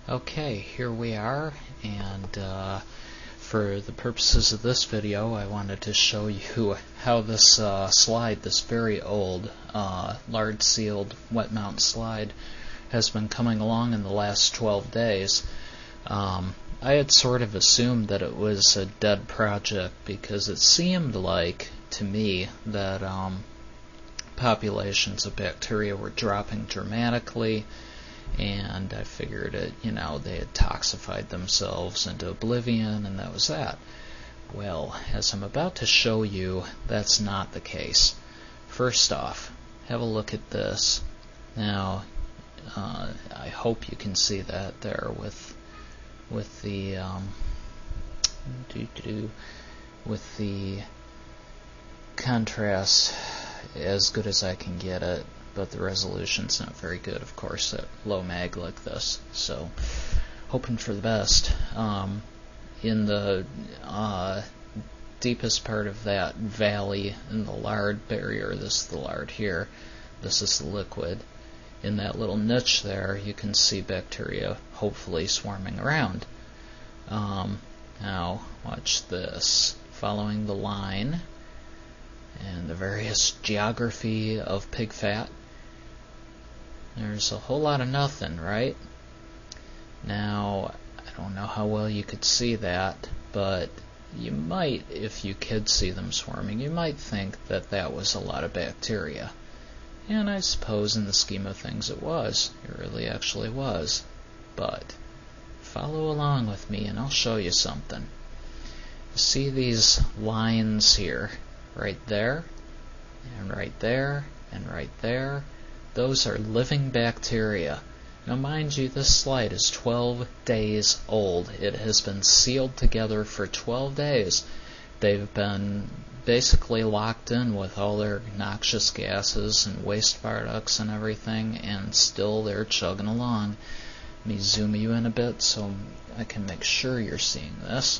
Okay, here we are, and for the purposes of this video I wanted to show you how this slide, this very old lard sealed wet mount slide, has been coming along in the last 12 days. I had sort of assumed that it was a dead project because it seemed like to me that populations of bacteria were dropping dramatically, and I figured it, they had toxified themselves into oblivion, and that was that. Well, as I'm about to show you, that's not the case. First off, have a look at this. Now, I hope you can see that there with the with the contrast as good as I can get it, but the resolution's not very good, of course, at low mag like this. So, hoping for the best. In the deepest part of that valley in the lard barrier, this is the lard here, this is the liquid. In that little niche there, you can see bacteria hopefully swarming around. Now, watch this. Following the line and the various geography of pig fat, there's a whole lot of nothing, right? Now, I don't know how well you could see that, but you might, if you could see them swarming, you might think that that was a lot of bacteria. And I suppose in the scheme of things it was. It really actually was. But follow along with me and I'll show you something. See these lines here, right there, and right there, and right there? Those are living bacteria. Now mind you, this slide is 12 days old. It has been sealed together for 12 days. They've been basically locked in with all their noxious gases and waste products and everything, and still they're chugging along. Let me zoom you in a bit so I can make sure you're seeing this.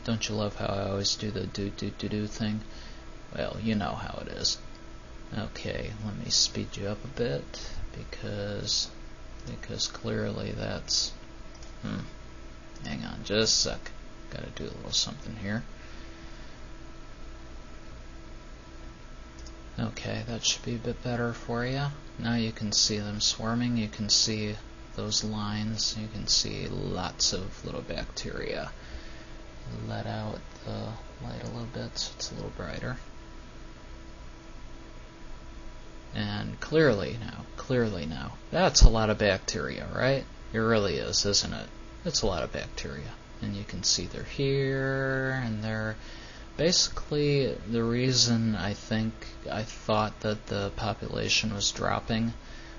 Don't you love how I always do the do thing? Well, you know how it is. Okay, let me speed you up a bit because clearly that's hang on just a sec. Gotta do a little something here. Okay, that should be a bit better for you. Now you can see them swarming. You can see those lines. You can see lots of little bacteria. Let out the light a little bit so it's a little brighter. And clearly now, that's a lot of bacteria, right? It really is, isn't it? It's a lot of bacteria. And you can see they're here, and they're basically the reason I thought that the population was dropping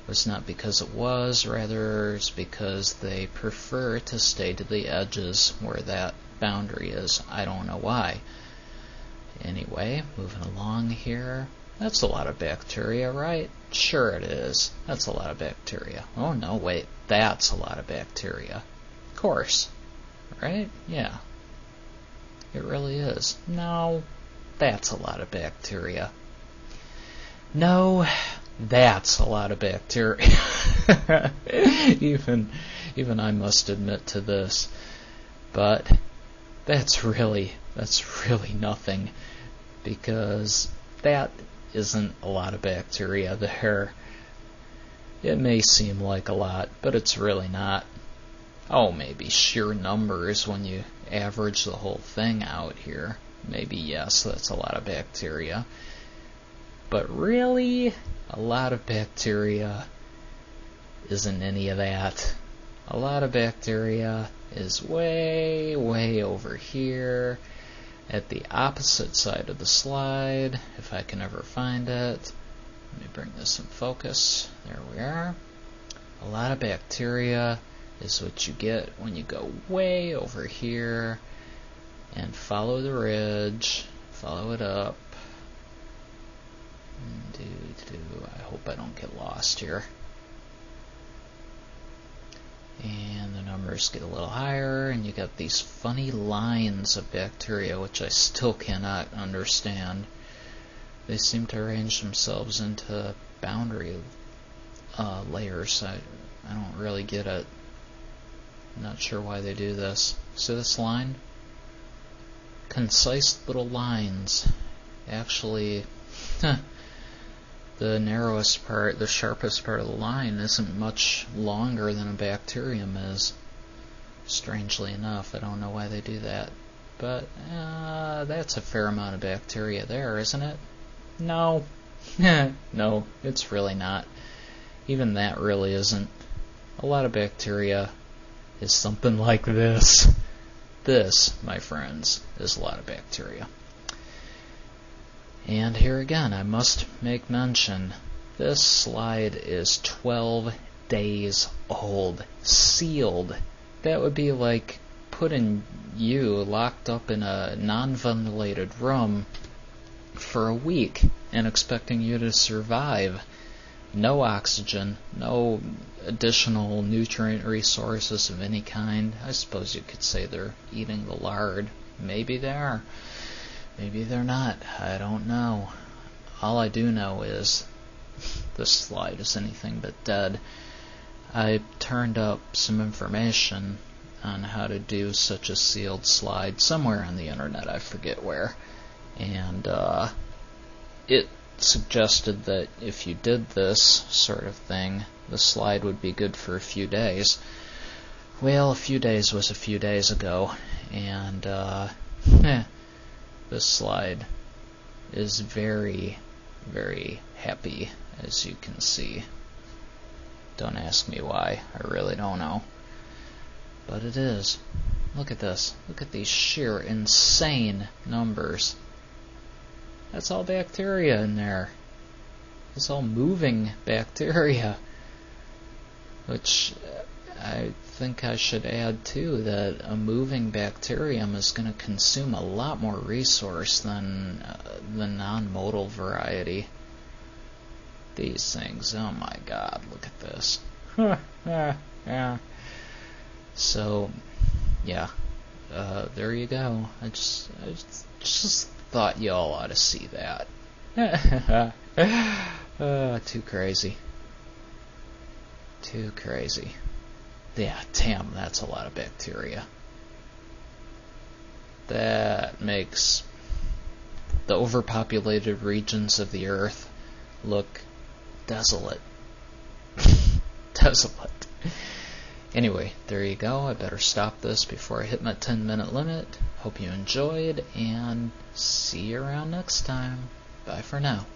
was not because it was, rather it's because they prefer to stay to the edges where that boundary is. I don't know why. Anyway, moving along here. That's a lot of bacteria, right? Sure it is. That's a lot of bacteria. Oh no, wait. That's a lot of bacteria. Of course. Right? Yeah. It really is. No, that's a lot of bacteria. No, that's a lot of bacteria. Even I must admit to this. But that's really nothing, because that isn't a lot of bacteria there. It may seem like a lot, but it's really not. Oh, maybe sheer numbers when you average the whole thing out here. Maybe yes, that's a lot of bacteria. But really, a lot of bacteria isn't any of that. A lot of bacteria is way over here at the opposite side of the slide, if I can ever find it. Let me bring this in focus. There we are. A lot of bacteria is what you get when you go way over here and follow the ridge, follow it up. I hope I don't get lost here. And the numbers get a little higher, and you got these funny lines of bacteria, which I still cannot understand. They seem to arrange themselves into boundary layers. I don't really get it. I'm not sure why they do this. See this line? Concise little lines. Actually, the narrowest part, the sharpest part of the line isn't much longer than a bacterium is. Strangely enough, I don't know why they do that. But that's a fair amount of bacteria there, isn't it? No. No, it's really not. Even that really isn't. A lot of bacteria is something like this. This, my friends, is a lot of bacteria. And here again, I must make mention, this slide is 12 days old, sealed. That would be like putting you locked up in a non-ventilated room for a week and expecting you to survive. No oxygen, no additional nutrient resources of any kind. I suppose you could say they're eating the lard. Maybe they are. Maybe they're not. I don't know. All I do know is this slide is anything but dead. I turned up some information on how to do such a sealed slide somewhere on the internet, I forget where, and it suggested that if you did this sort of thing, the slide would be good for a few days. Well, a few days was a few days ago, and this slide is very, very happy, as you can see. Don't ask me why, I really don't know. But it is. Look at this. Look at these sheer insane numbers. That's all bacteria in there. It's all moving bacteria. Which I think I should add too, that a moving bacterium is going to consume a lot more resource than the non-modal variety. These things, oh my god, look at this. Yeah. So, yeah, there you go. I just thought y'all ought to see that. Too crazy. Too crazy. Yeah, damn, that's a lot of bacteria. That makes the overpopulated regions of the earth look desolate. Desolate. Anyway, there you go. I better stop this before I hit my 10-minute limit. Hope you enjoyed, and see you around next time. Bye for now.